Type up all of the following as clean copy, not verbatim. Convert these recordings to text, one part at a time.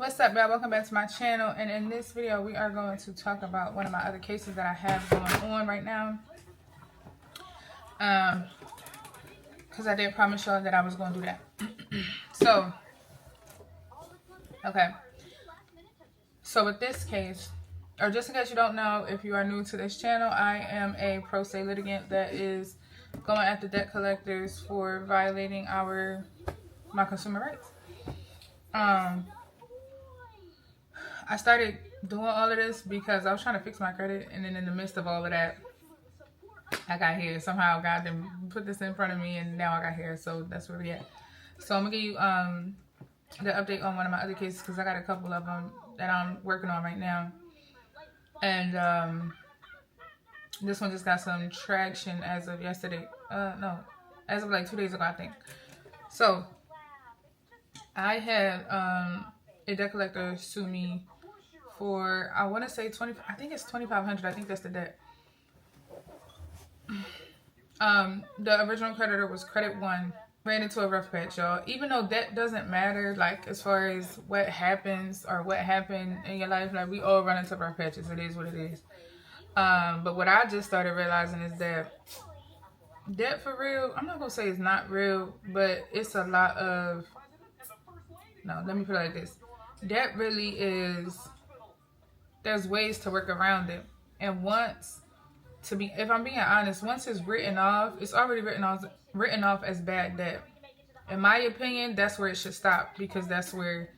What's up, y'all? Welcome back to my channel, and in this video we are going to talk about one of my other cases that I have going on right now, because I did promise y'all that I was going to do that. So with this case, or just in case you don't know, if you are new to this channel, I am a pro se litigant that is going after debt collectors for violating my consumer rights. I started doing all of this because I was trying to fix my credit, and then in the midst of all of that, I got here. Somehow God didn't put this in front of me, and now I got here. So that's where we at. So I'm gonna give you the update on one of my other cases, because I got a couple of them that I'm working on right now, and this one just got some traction as of yesterday. No, as of like 2 days ago, I think. So I had a debt collector sue me for, I want to say I think it's $2,500. I think that's the debt. The original creditor was Credit One. Ran into a rough patch, y'all. Even though that doesn't matter, like as far as what happens or what happened in your life, like we all run into rough patches. It is what it is. But what I just started realizing is that debt for real, I'm not gonna say it's not real, but it's a lot of, no, let me put it like this. Debt really is, there's ways to work around it. And if I'm being honest, once it's written off, it's already written off as bad debt. In my opinion, that's where it should stop, because that's where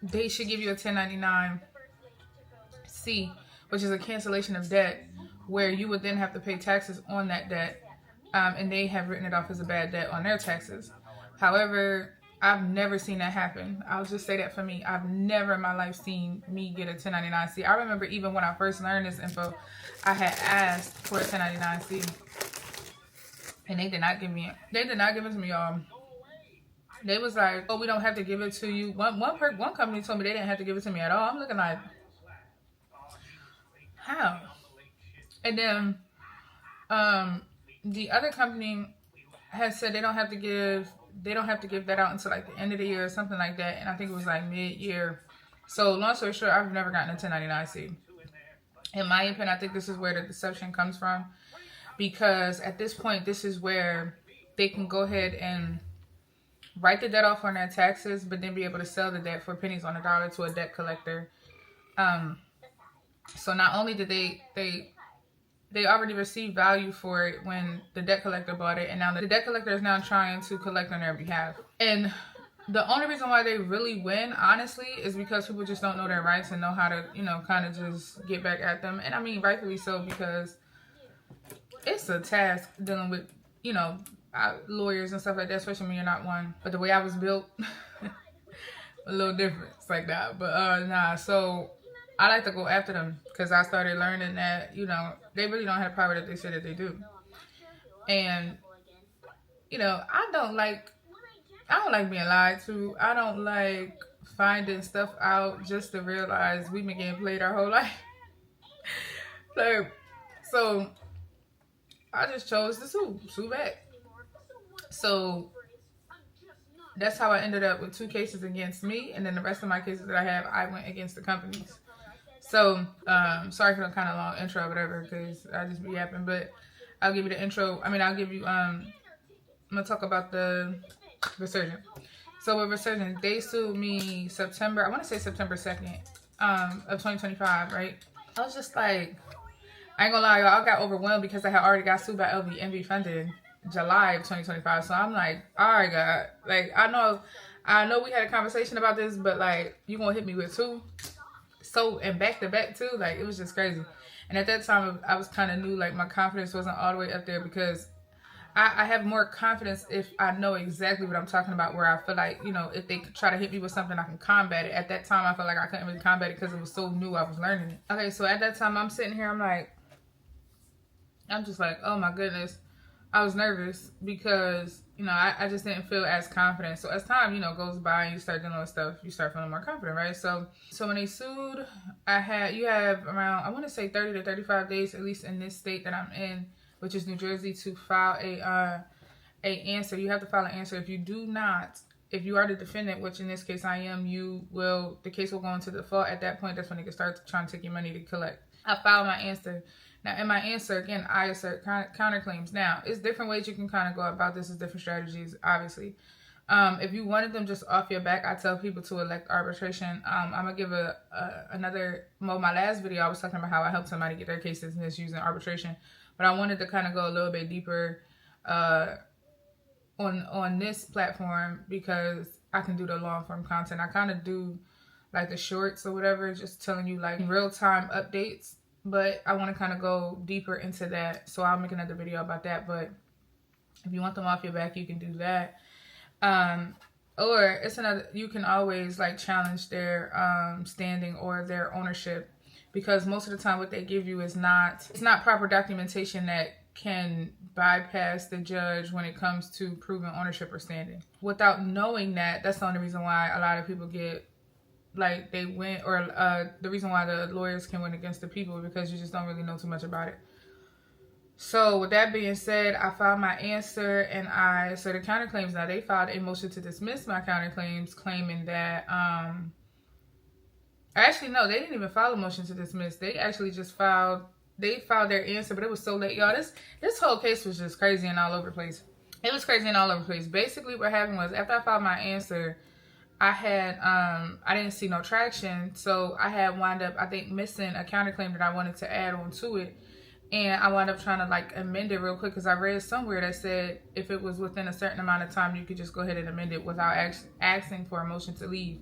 they should give you a 1099-C, which is a cancellation of debt, where you would then have to pay taxes on that debt, and they have written it off as a bad debt on their taxes. However, I've never seen that happen. I'll just say that for me. I've never in my life seen me get a 1099-C. I remember even when I first learned this info, I had asked for a 1099-C. And they did not give me it. They did not give it to me, y'all. They was like, oh, we don't have to give it to you. One company told me they didn't have to give it to me at all. I'm looking like, how? And then the other company has said they don't have to give that out until like the end of the year or something like that. And I think it was like mid-year. So long story short, I've never gotten a 1099-C. In my opinion, I think this is where the deception comes from, because at this point, this is where they can go ahead and write the debt off on their taxes, but then be able to sell the debt for pennies on the dollar to a debt collector. So not only did they already received value for it when the debt collector bought it, and now the debt collector is now trying to collect on their behalf. And the only reason why they really win, honestly, is because people just don't know their rights and know how to, kind of just get back at them. And I mean, rightfully so, because it's a task dealing with, lawyers and stuff like that, especially when you're not one. But the way I was built, a little different. It's like that. But nah, so I like to go after them, because I started learning that, they really don't have the power that they say that they do. And, I don't like being lied to. I don't like finding stuff out just to realize we've been getting played our whole life. So I just chose to sue back. So that's how I ended up with 2 cases against me, and then the rest of my cases that I have, I went against the companies. So, sorry for the kind of long intro or whatever, because I just be yapping, but I'll give you the intro. I'm going to talk about the Resurgent. So with Resurgent, they sued me September 2nd, of 2025, right? I was just like, I ain't gonna lie, y'all, I got overwhelmed because I had already got sued by LVNV Funded July of 2025. So I'm like, all right, God, like, I know we had a conversation about this, but like, you gonna hit me with 2? So, and back to back too, like, it was just crazy. And at that time, I was kind of new, like, my confidence wasn't all the way up there, because I have more confidence if I know exactly what I'm talking about, where I feel like, if they try to hit me with something, I can combat it. At that time, I felt like I couldn't really combat it because it was so new, I was learning it. Okay, so at that time, I'm sitting here, I'm just like, oh my goodness. I was nervous because, I just didn't feel as confident. So as time, goes by and you start dealing with stuff, you start feeling more confident, right? So when they sued, you have around, I want to say 30 to 35 days, at least in this state that I'm in, which is New Jersey, to file a answer. You have to file an answer. If you do not, if you are the defendant, which in this case I am, the case will go into default. At that point, that's when they can start trying to take your money to collect. I filed my answer. Now, in my answer, again, I assert counterclaims. Now, it's different ways you can kind of go about this. It's different strategies, obviously. If you wanted them just off your back, I tell people to elect arbitration. I'm going to give my last video, I was talking about how I helped somebody get their case dismissed using arbitration. But I wanted to kind of go a little bit deeper on this platform because I can do the long form content. I kind of do like the shorts or whatever, just telling you like real-time updates. But I want to kind of go deeper into that. So I'll make another video about that. But if you want them off your back, you can do that. Or you can always like challenge their standing or their ownership, because most of the time what they give you is it's not proper documentation that can bypass the judge when it comes to proving ownership or standing. Without knowing that, that's the only reason why a lot of people get like they win, or the reason why the lawyers can win against the people, because you just don't really know too much about it. So with that being said, I filed my answer and I asserted counterclaims. Now they filed a motion to dismiss my counterclaims, claiming that actually no, they didn't even file a motion to dismiss. They actually just filed their answer, but it was so late, y'all. This whole case was just crazy and all over the place. It was crazy and all over the place. Basically what happened was, after I filed my answer, I didn't see no traction, so I had wound up, I think, missing a counterclaim that I wanted to add on to it. And I wound up trying to like amend it real quick, because I read somewhere that said if it was within a certain amount of time, you could just go ahead and amend it without asking for a motion to leave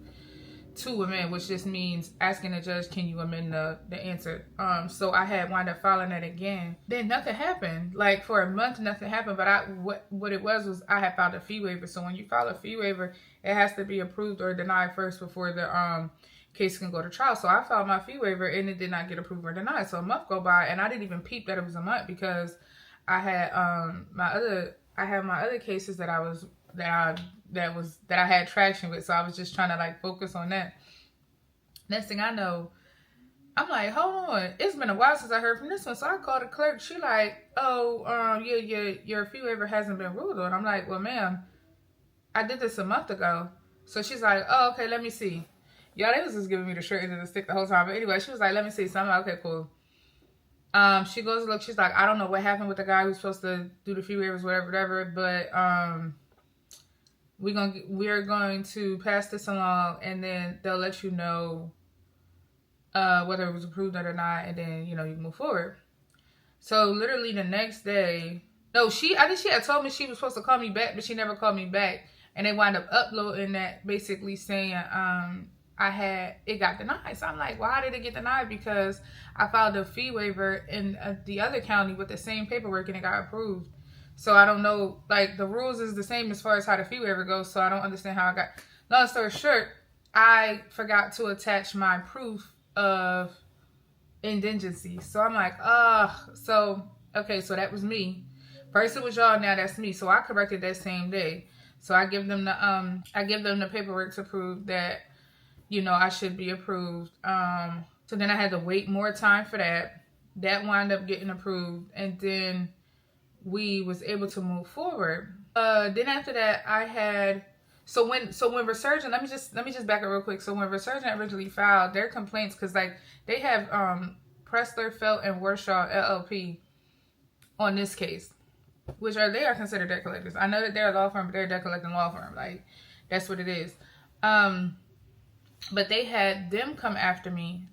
to amend, which just means asking the judge, can you amend the answer? So I had wound up filing that again. Then nothing happened. Like for a month, nothing happened. But what it was I had filed a fee waiver. So when you file a fee waiver, it has to be approved or denied first before the case can go to trial. So I filed my fee waiver and it did not get approved or denied. So a month go by and I didn't even peep that it was a month, because I had my other cases that I had traction with. So I was just trying to like focus on that. Next thing I know, I'm like, hold on, it's been a while since I heard from this one. So I called the clerk. She like, oh, your fee waiver hasn't been ruled on. I'm like, well, ma'am, I did this a month ago. So she's like, oh, okay, let me see. Y'all, they was just giving me the short end of the stick the whole time. But anyway, she was like, let me see. So I'm like, okay, cool. She goes to look. She's like, I don't know what happened with the guy who's supposed to do the fee waivers, whatever. But we are going to pass this along, and then they'll let you know whether it was approved or not, and then you can move forward. So literally the next day, I think she had told me she was supposed to call me back, but she never called me back, and they wind up uploading that, basically saying it got denied. So I'm like, well, how did it get denied? Because I filed a fee waiver in the other county with the same paperwork and it got approved. So I don't know, like the rules is the same as far as how the fee waiver goes. So I don't understand how I got. Long story short, I forgot to attach my proof of indigency. So I'm like, so that was me. First it was y'all, now that's me. So I corrected that same day. So I give them the paperwork to prove that I should be approved. So then I had to wait more time for that. That wound up getting approved, and then we was able to move forward. Then after that, I had when Resurgent, let me just back up real quick. So when Resurgent originally filed their complaints, because like they have Pressler, Felt, and Warshaw LLP on this case, which they are considered debt collectors. I know that they're a law firm, but they're a debt collecting law firm. Like that's what it is. But they had them come after me,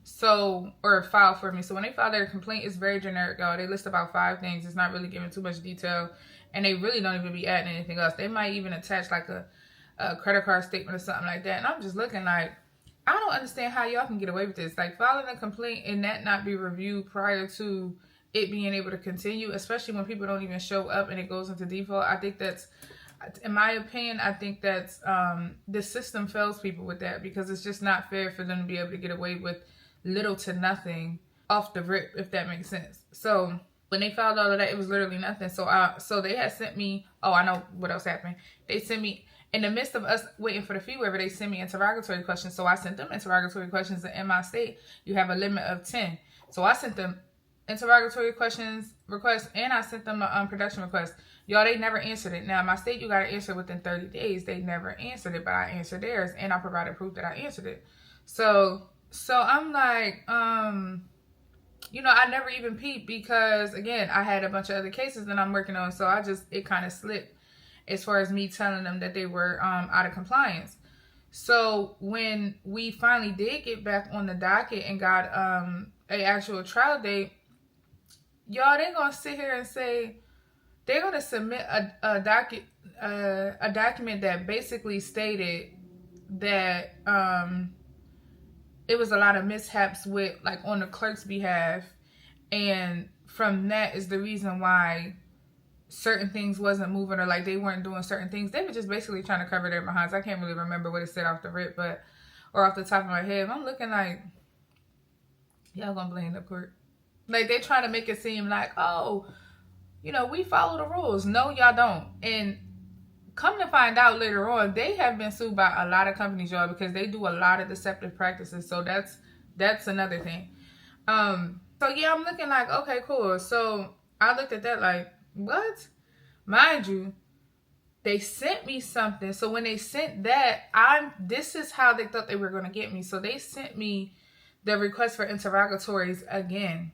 or file for me. So when they file their complaint, it's very generic, y'all. They list about 5 things. It's not really giving too much detail, and they really don't even be adding anything else. They might even attach like a credit card statement or something like that. And I'm just looking like, I don't understand how y'all can get away with this. Like filing a complaint and that not be reviewed prior to it being able to continue, especially when people don't even show up and it goes into default. I think that's, in my opinion, I think that's the system fails people with that, because it's just not fair for them to be able to get away with little to nothing off the rip, if that makes sense. So when they filed all of that, it was literally nothing. So they had sent me, I know what else happened. They sent me, in the midst of us waiting for the fee waiver, they sent me interrogatory questions. So I sent them interrogatory questions, and in my state, you have a limit of 10. So I sent them interrogatory questions request, and I sent them a production request. Y'all, they never answered it. Now, my state, you got to answer within 30 days. They never answered it, but I answered theirs, and I provided proof that I answered it. So I'm like, you know, I never even peeped because, again, I had a bunch of other cases that I'm working on. So it kind of slipped as far as me telling them that they were out of compliance. So when we finally did get back on the docket and got a actual trial date, y'all, they're going to sit here and say, they're going to submit a document that basically stated that it was a lot of mishaps with, like, on the clerk's behalf, and from that is the reason why certain things wasn't moving, or like they weren't doing certain things. They were just basically trying to cover their behinds. I can't really remember what it said off the rip, or off the top of my head. I'm looking like, y'all gonna blame the court. Like, they trying to make it seem like, oh, you know, we follow the rules. No, y'all don't. And come to find out later on, they have been sued by a lot of companies, y'all, because they do a lot of deceptive practices. So that's another thing. So yeah, I'm looking like, okay, cool. So I looked at that like, what? Mind you, they sent me something. So when they sent that, this is how they thought they were going to get me. So they sent me the request for interrogatories again.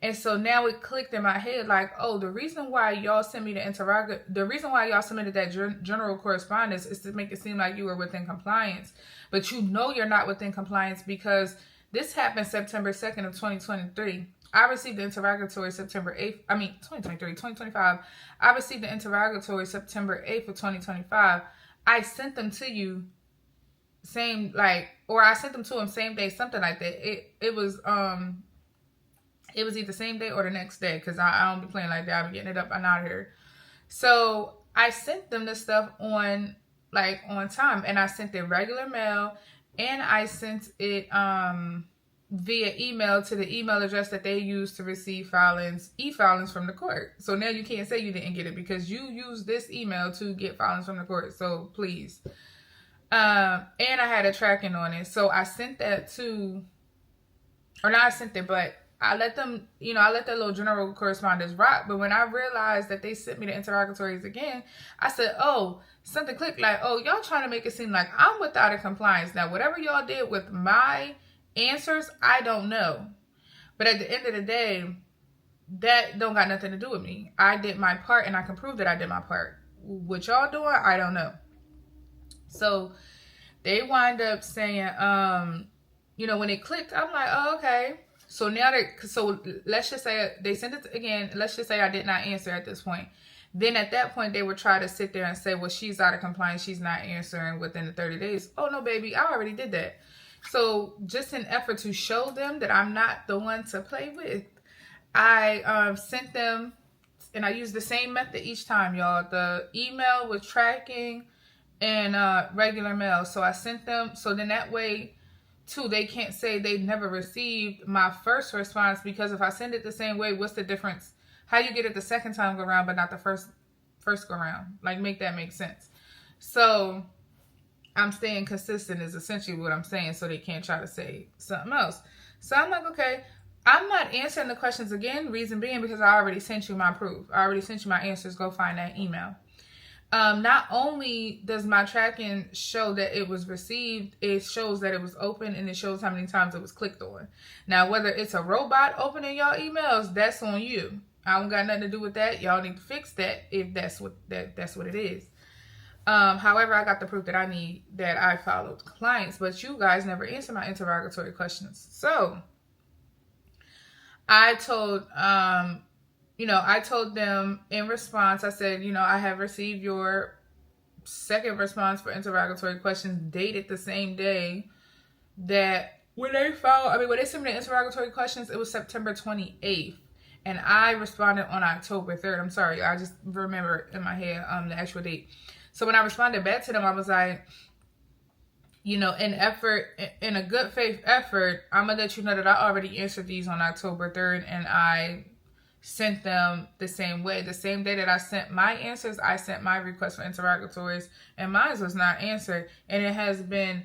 And so now it clicked in my head like, oh, the reason why y'all sent me the reason why y'all submitted that general correspondence is to make it seem like you were within compliance. But you know you're not within compliance, because this happened September 2nd of 2023. I received the interrogatory September 8th. 2025. I received the interrogatory September 8th of 2025. I sent them to you I sent them to him same day, something like that. It was either same day or the next day, because I don't be playing like that. I'm getting it up and out of here. So I sent them this stuff on time, and I sent it regular mail, and I sent it via email to the email address that they use to receive e-filings from the court. So now you can't say you didn't get it, because you used this email to get filings from the court. So please. And I had a tracking on it. So I sent that but I let them, I let that little general correspondence rock. But when I realized that they sent me the interrogatories again, I said, oh, something clicked, like, oh, y'all trying to make it seem like I'm without a compliance. Now, whatever y'all did with my answers, I don't know. But at the end of the day, that don't got nothing to do with me. I did my part, and I can prove that I did my part. What y'all doing, I don't know. So they wind up saying, when it clicked, I'm like, oh, okay. So now let's just say they sent it again. Let's just say I did not answer at this point. Then at that point, they would try to sit there and say, well, she's out of compliance. She's not answering within the 30 days. Oh, no, baby, I already did that. So just in effort to show them that I'm not the one to play with, I sent them, and I used the same method each time, y'all. The email with tracking and regular mail. So I sent them. So then that way, too, they can't say they never received my first response, because if I send it the same way, what's the difference? How you get it the second time go around, but not the first go around? Like, make that make sense. So I'm staying consistent is essentially what I'm saying, so they can't try to say something else. So I'm like, okay, I'm not answering the questions again. Reason being, because I already sent you my proof. I already sent you my answers. Go find that email. Not only does my tracking show that it was received, it shows that it was open, and it shows how many times it was clicked on. Now, whether it's a robot opening y'all emails, that's on you. I don't got nothing to do with that. Y'all need to fix that if that's what it is. However, I got the proof that I need, that I followed compliance, but you guys never answered my interrogatory questions. So I told I told them in response, I said, I have received your second response for interrogatory questions dated the same day that when they sent me the interrogatory questions, it was September 28th. And I responded on October 3rd. I'm sorry, I just remember in my head the actual date. So when I responded back to them, I was like, in a good faith effort, I'm going to let you know that I already answered these on October 3rd, and I sent them the same way. The same day that I sent my answers, I sent my request for interrogatories, and mine was not answered. And it has been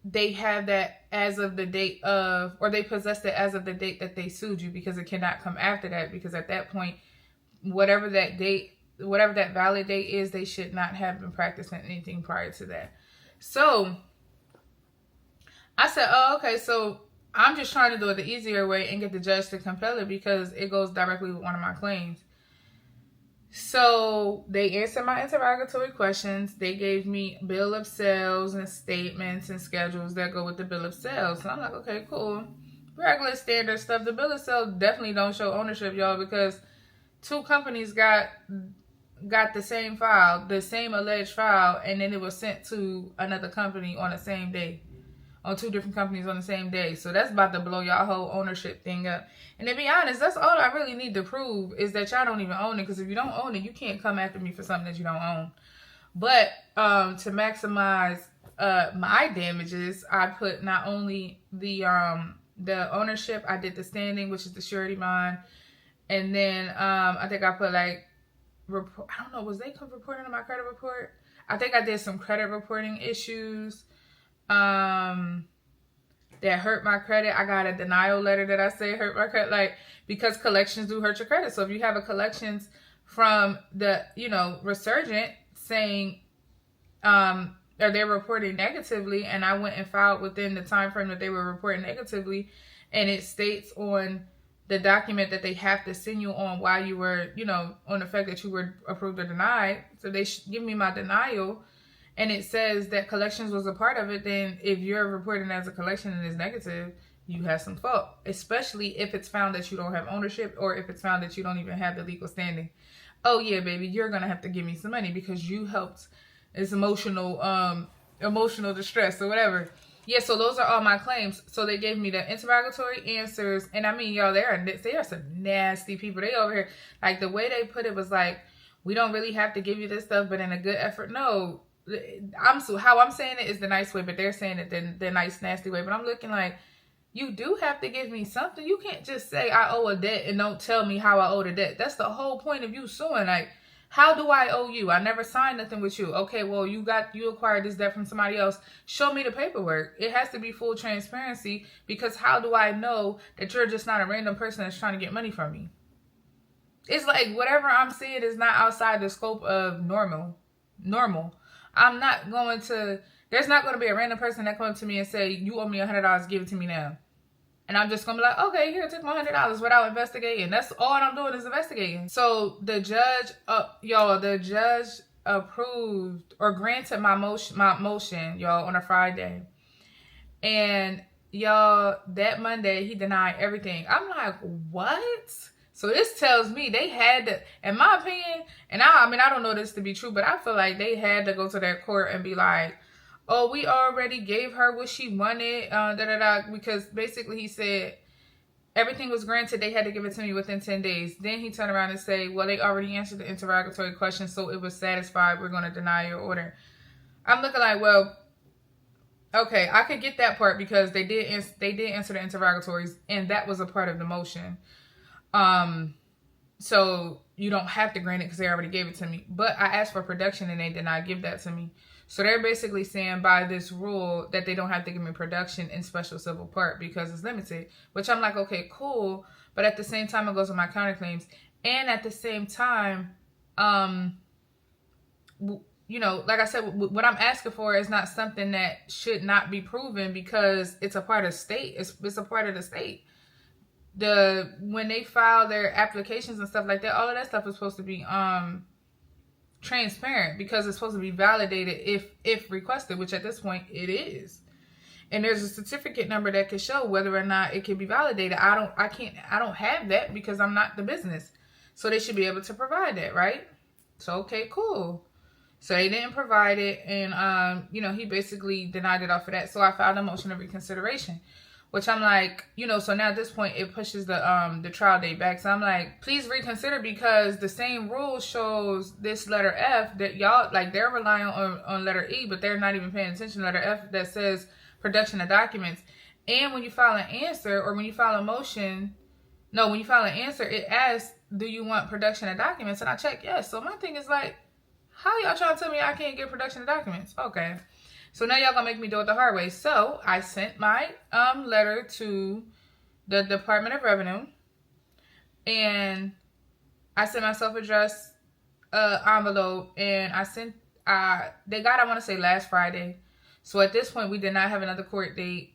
they have that as of the date of, or they possessed it as of the date that they sued you, because it cannot come after that, because at that point, whatever that valid date is, they should not have been practicing anything prior to that. So I said, oh, okay, so I'm just trying to do it the easier way and get the judge to compel it, because it goes directly with one of my claims. So they answered my interrogatory questions. They gave me bill of sales and statements and schedules that go with the bill of sales. So I'm like, okay, cool. Regular standard stuff. The bill of sales definitely don't show ownership, y'all, because 2 companies got the same file, the same alleged file, and then it was sent to another company on the same day. On 2 different companies on the same day. So that's about to blow y'all whole ownership thing up. And to be honest, that's all I really need to prove, is that y'all don't even own it. Because if you don't own it, you can't come after me for something that you don't own. But to maximize my damages, I put not only the ownership, I did the standing, which is the surety bond. And then I think I put like, I don't know, was they reporting on my credit report? I think I did some credit reporting issues that hurt my credit. I got a denial letter that I say hurt my credit, like, because collections do hurt your credit. So if you have a collections from the, Resurgent saying, or they're reporting negatively, and I went and filed within the time frame that they were reporting negatively, and it states on the document that they have to send you on why you were, on the fact that you were approved or denied. So they give me my denial, and it says that collections was a part of it. Then if you're reporting as a collection and it's negative, you have some fault, especially if it's found that you don't have ownership, or if it's found that you don't even have the legal standing. Oh yeah, baby, you're going to have to give me some money because you helped. It's emotional distress or whatever. Yeah, so those are all my claims. So they gave me the interrogatory answers. And I mean, y'all, they are some nasty people. They over here, like, the way they put it was like, we don't really have to give you this stuff, but in a good effort. No, how I'm saying it is the nice way, but they're saying it the nice, nasty way. But I'm looking like, you do have to give me something. You can't just say I owe a debt and don't tell me how I owe the debt. That's the whole point of you suing. Like, how do I owe you? I never signed nothing with you. Okay, well, you acquired this debt from somebody else. Show me the paperwork. It has to be full transparency, because how do I know that you're just not a random person that's trying to get money from me? It's like whatever I'm saying is not outside the scope of normal. I'm not going to, there's not going to be a random person that comes to me and say, you owe me $100, give it to me now. And I'm just going to be like, okay, here, take my $100 without investigating. That's all I'm doing is investigating. So the judge, approved or granted my motion, y'all, on a Friday. And y'all, that Monday, he denied everything. I'm like, what? So this tells me they had to, in my opinion, and I don't know this to be true, but I feel like they had to go to that court and be like, oh, we already gave her what she wanted, because basically he said everything was granted. They had to give it to me within 10 days. Then he turned around and say, well, they already answered the interrogatory question, so it was satisfied. We're going to deny your order. I'm looking like, well, okay, I could get that part because they did answer the interrogatories, and that was a part of the motion. So you don't have to grant it because they already gave it to me. But I asked for production and they did not give that to me. So they're basically saying by this rule that they don't have to give me production in special civil part because it's limited, which I'm like, okay, cool. But at the same time, it goes with my counterclaims. And at the same time, like I said, what I'm asking for is not something that should not be proven because it's a part of state. It's a part of the state. When they file their applications and stuff like that, all of that stuff is supposed to be transparent because it's supposed to be validated if requested, which at this point it is. And there's a certificate number that can show whether or not it can be validated. I don't have that because I'm not the business. So they should be able to provide that, right? So okay, cool. So they didn't provide it, and he basically denied it off of that. So I filed a motion of reconsideration. Which I'm like, so now at this point, it pushes the trial date back. So I'm like, please reconsider because the same rule shows this letter F that y'all, like, they're relying on letter E, but they're not even paying attention to letter F that says production of documents. And when you file an answer or when you file a motion, when you file an answer, it asks, do you want production of documents? And I check yes. So my thing is like, how y'all trying to tell me I can't get production of documents? Okay. So now y'all gonna make me do it the hard way. So I sent my letter to the Department of Revenue, and I sent my self-addressed envelope, and I sent they got, I want to say, last Friday. So at this point we did not have another court date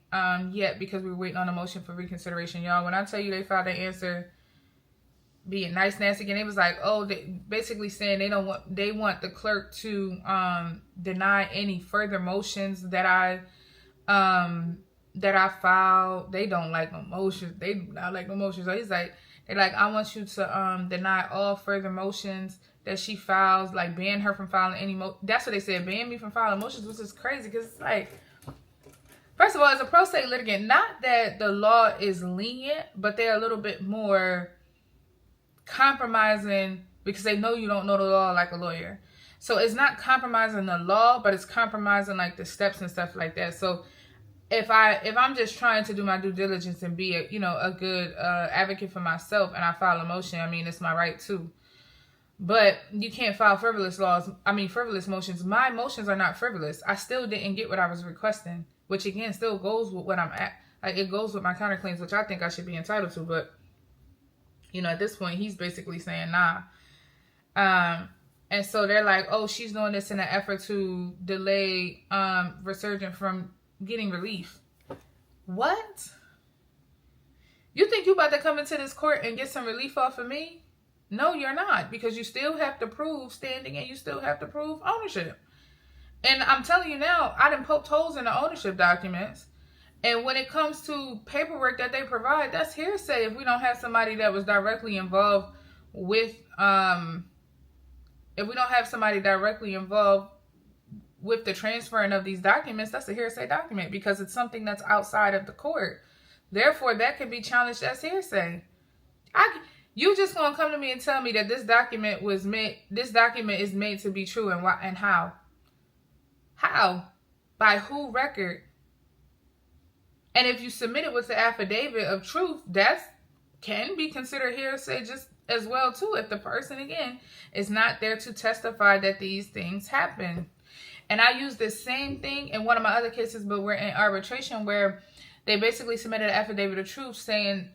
yet, because we were waiting on a motion for reconsideration. Y'all, when I tell you they filed their answer being nice nasty again, it was like, oh, they basically saying they want the clerk to deny any further motions that I filed. They don't like no motions. They do not like no motions. So he's like, they're like, I want you to deny all further motions that she files, like ban her from filing any that's what they said, ban me from filing motions, which is crazy, because it's like, first of all, as a pro se litigant, not that the law is lenient, but they're a little bit more compromising, because they know you don't know the law like a lawyer. So it's not compromising the law, but it's compromising like the steps and stuff like that. So if I'm just trying to do my due diligence and be a good advocate for myself, and I file a motion, I mean, it's my right too. But you can't file frivolous motions. My motions are not frivolous. I still didn't get what I was requesting, which again still goes with what I'm at. Like, it goes with my counterclaims, which I think I should be entitled to. But at this point, he's basically saying nah. And so they're like, oh, she's doing this in an effort to delay Resurgent from getting relief. What? You think you about to come into this court and get some relief off of me? No, you're not, because you still have to prove standing, and you still have to prove ownership. And I'm telling you now, I done poked holes in the ownership documents. And when it comes to paperwork that they provide, that's hearsay if we don't have somebody that was directly involved with, if we don't have somebody directly involved with the transferring of these documents. That's a hearsay document, because it's something that's outside of the court. Therefore, that can be challenged as hearsay. You just gonna come to me and tell me that this document is made to be true, and why and how? How? By who record? And if you submit it with the affidavit of truth, that can be considered hearsay just as well too, if the person again is not there to testify that these things happen. And I use this same thing in one of my other cases, but we're in arbitration, where they basically submitted an affidavit of truth saying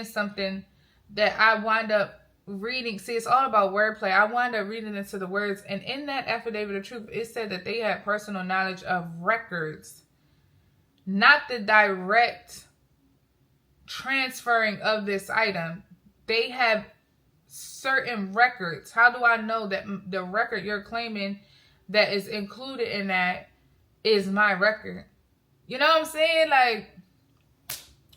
something that I wind up reading. See, it's all about wordplay. I wind up reading into the words, and in that affidavit of truth, it said that they had personal knowledge of records, not the direct transferring of this item. They have certain records. How do I know that the record you're claiming that is included in that is my record? You know what I'm saying? Like,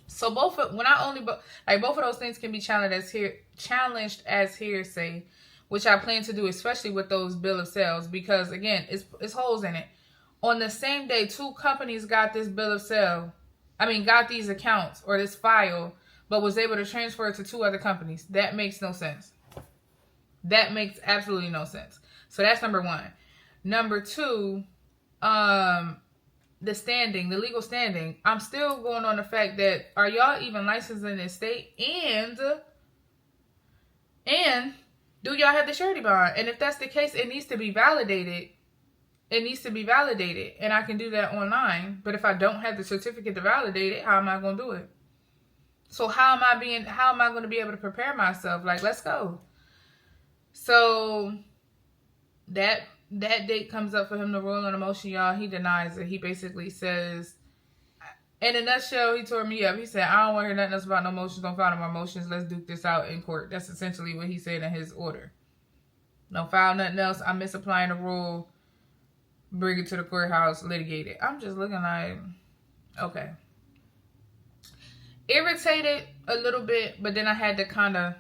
so both of those things can be challenged as hearsay, which I plan to do, especially with those bill of sales, because again, it's holes in it. On the same day, two companies got this bill of sale. Got these accounts or this file, but was able to transfer it to two other companies. That makes no sense. That makes absolutely no sense. So that's number one. Number two, the legal standing. I'm still going on the fact that, are y'all even licensed in this state? And do y'all have the surety bond? And if that's the case, it needs to be validated. It needs to be validated, and I can do that online. But if I don't have the certificate to validate it, how am I going to do it? So how am I going to be able to prepare myself? Like, let's go. So that date comes up for him to roll on a motion, y'all. He denies it. He basically says, in a nutshell, he tore me up. He said, I don't want to hear nothing else about no motions. Don't file no more motions. Let's duke this out in court. That's essentially what he said in his order. Don't file nothing else. I'm misapplying the rule. Bring it to the courthouse, litigate it. I'm just looking like, okay. Irritated a little bit, but then I had to kind of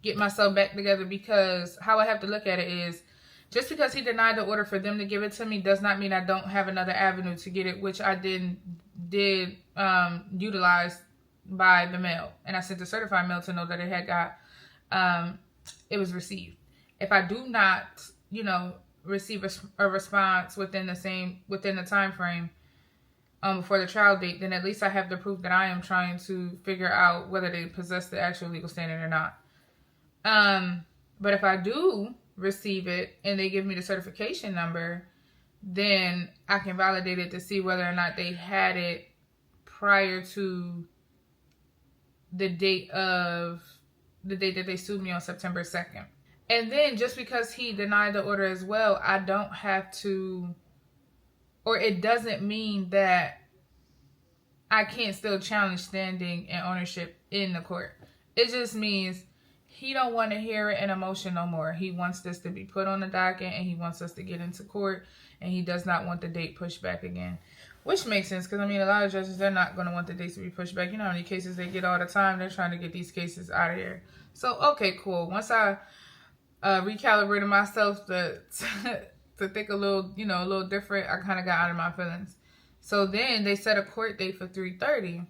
get myself back together, because how I have to look at it is, just because he denied the order for them to give it to me does not mean I don't have another avenue to get it, which I did utilize by the mail. And I sent a certified mail to know that it had it was received. If I do not, receive a response within the time frame before the trial date, then at least I have the proof that I am trying to figure out whether they possess the actual legal standing or not. But if I do receive it and they give me the certification number, then I can validate it to see whether or not they had it prior to the date that they sued me on September 2nd. And then just because he denied the order as well, I don't have to, or it doesn't mean that I can't still challenge standing and ownership in the court. It just means he don't want to hear it in emotion no more. He wants this to be put on the docket, and he wants us to get into court, and he does not want the date pushed back again. Which makes sense, because I mean, a lot of judges, they're not going to want the dates to be pushed back. You know how many cases they get all the time? They're trying to get these cases out of here. So, okay, cool. Once I recalibrated myself to think a little, you know, a little different, I kind of got out of my feelings. So then they set a court date for 3:30.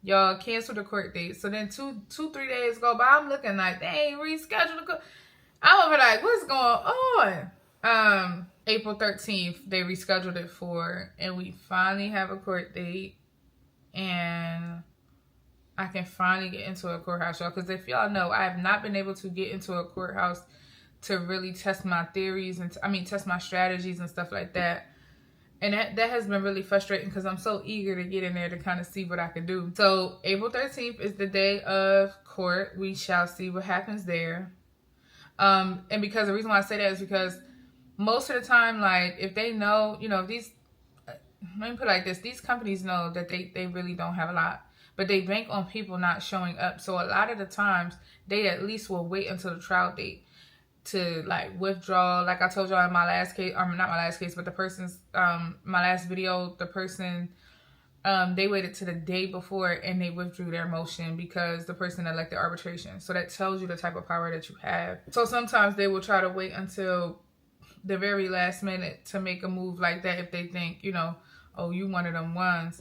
Y'all canceled the court date. So then 3 days go by. I'm looking like, they ain't rescheduled the court. I'm over like, what's going on? April 13th, they rescheduled it for, and we finally have a court date. And I can finally get into a courthouse, y'all. Because if y'all know, I have not been able to get into a courthouse to really test my theories and test my strategies and stuff like that. And that has been really frustrating because I'm so eager to get in there to kind of see what I can do. So April 13th is the day of court. We shall see what happens there. And because the reason why I say that is because most of the time, like, if they know, you know, these, let me put it like this, these companies know that they really don't have a lot, but they bank on people not showing up. So a lot of the times they at least will wait until the trial date to like withdraw. Like I told y'all in my last case, not my last case, but the person's my last video, the person they waited to the day before and they withdrew their motion because the person elected arbitration. So that tells you the type of power that you have. So sometimes they will try to wait until the very last minute to make a move like that if they think, you know, oh, you one of them ones.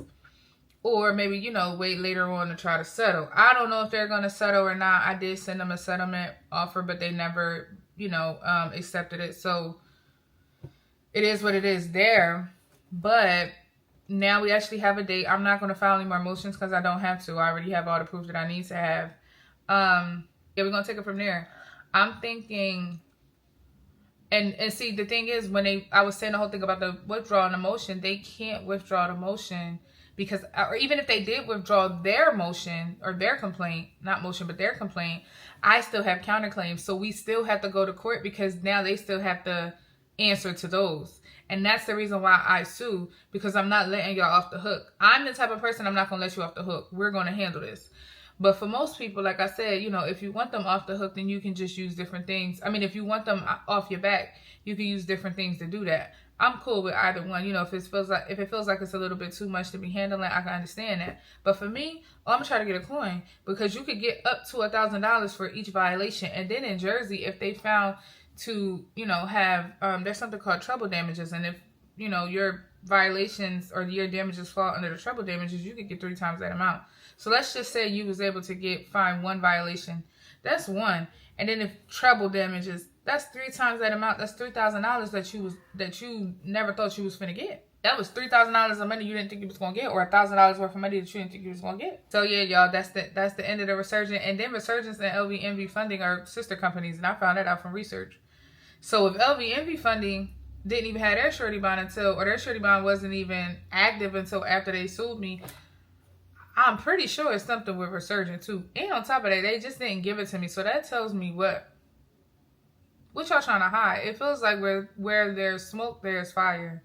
Or maybe, you know, wait later on to try to settle. I don't know if they're going to settle or not. I did send them a settlement offer, but they never, you know, accepted it. So it is what it is there. But now we actually have a date. I'm not going to file any more motions because I don't have to. I already have all the proof that I need to have. Yeah, we're going to take it from there. I'm thinking, and see, the thing is, when I was saying the whole thing about the withdrawing the motion, they can't withdraw the motion because, or even if they did withdraw their motion or their complaint, not motion, but their complaint, I still have counterclaims. So we still have to go to court because now they still have to answer to those. And that's the reason why I sue, because I'm not letting y'all off the hook. I'm the type of person, I'm not going to let you off the hook. We're going to handle this. But for most people, like I said, you know, if you want them off the hook, then you can just use different things. I mean, if you want them off your back, you can use different things to do that. I'm cool with either one. You know, if it feels like it's a little bit too much to be handling, I can understand that. But for me, I'm gonna try to get a coin, because you could get up to $1,000 for each violation. And then in Jersey, if they found to, you know, have there's something called trouble damages, and if, you know, your violations or your damages fall under the trouble damages, you could get 3 times that amount. So let's just say you was able to find 1 violation. That's 1. And then if trouble damages, that's 3 times that amount. That's $3,000 that you never thought you was finna get. That was $3,000 of money you didn't think you was gonna get, or $1,000 worth of money that you didn't think you was gonna get. So yeah, y'all, that's the end of the Resurgent. And then Resurgent and LVMV Funding are sister companies, and I found that out from research. So if LVMV Funding didn't even have their surety bond or their surety bond wasn't even active until after they sued me, I'm pretty sure it's something with Resurgent too. And on top of that, they just didn't give it to me. So that tells me what y'all trying to hide. It feels like where there's smoke, there's fire.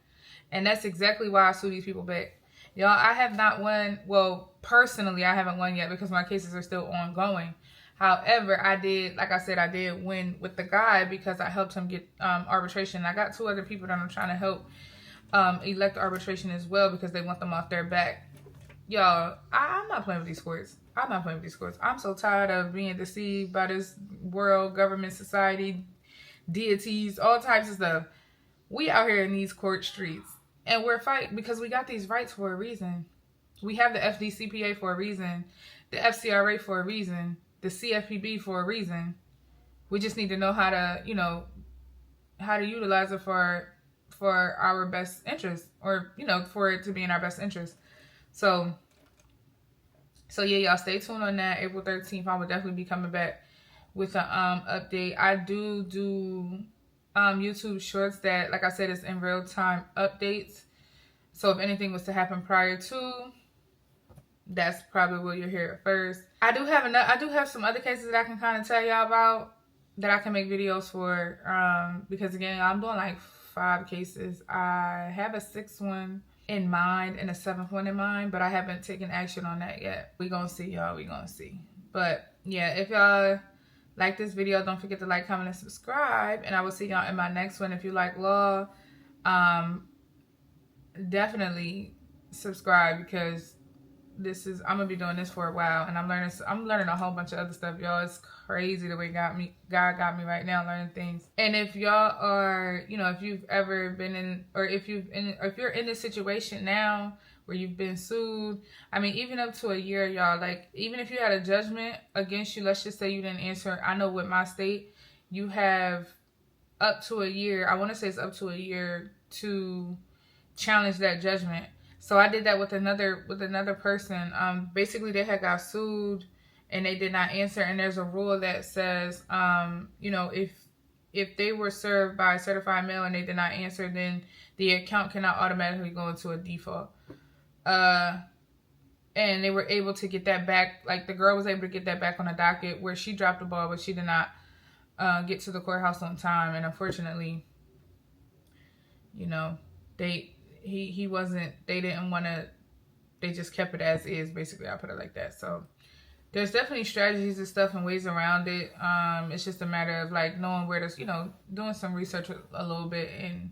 And that's exactly why I sue these people back. Y'all, I have not won. Well, personally, I haven't won yet because my cases are still ongoing. However, I did win with the guy because I helped him get arbitration. I got 2 other people that I'm trying to help elect arbitration as well because they want them off their back. Y'all, I'm not playing with these courts. I'm so tired of being deceived by this world, government, society, deities, all types of stuff. We out here in these court streets, and we're fighting because we got these rights for a reason. We have the FDCPA for a reason, the FCRA for a reason, the CFPB for a reason. We just need to know how to, you know, how to utilize it for our best interest, or, you know, for it to be in our best interest. So yeah, y'all stay tuned on that. April 13th, I will definitely be coming back with an update. I do YouTube shorts that, like I said, is in real time updates. So if anything was to happen prior to, that's probably where you'll hear it first. I do have some other cases that I can kind of tell y'all about that I can make videos for. Because again, I'm doing like 5 cases. I have a 6th one in mind and a 7th one in mind, but I haven't taken action on that yet. We gonna see, y'all. We gonna see. But yeah, if y'all like this video, don't forget to like, comment, and subscribe. And I will see y'all in my next one. If you like law, definitely subscribe, because I'm gonna be doing this for a while, and I'm learning a whole bunch of other stuff, y'all. It's crazy the way God got me right now learning things. And if y'all are, if you've ever been in, or if you're in this situation now where you've been sued, I mean, even up to a year, y'all, like, even if you had a judgment against you, let's just say you didn't answer. I know with my state, you have up to a year. I want to say it's up to a year to challenge that judgment. So I did that with another person. Basically, they had got sued and they did not answer. And there's a rule that says, if they were served by a certified mail and they did not answer, then the account cannot automatically go into a default. And they were able to get that back. Like, the girl was able to get that back on the docket, where she dropped the ball, but she did not get to the courthouse on time. And unfortunately, they just kept it as is, basically. I'll put it like that. So there's definitely strategies and stuff and ways around it. It's just a matter of, like, knowing where to, doing some research a little bit and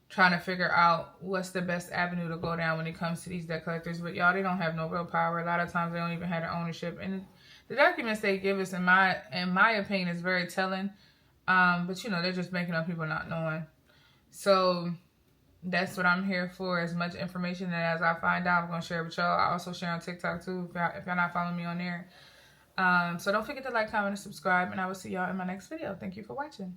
trying to figure out what's the best avenue to go down when it comes to these debt collectors. But y'all, they don't have no real power. A lot of times they don't even have their ownership. And the documents they give us, in my opinion, is very telling. But they're just making up people not knowing. So that's what I'm here for. As much information as I find out, I'm going to share with y'all. I also share on TikTok too, if y'all not following me on there. So don't forget to like, comment, and subscribe, and I will see y'all in my next video. Thank you for watching.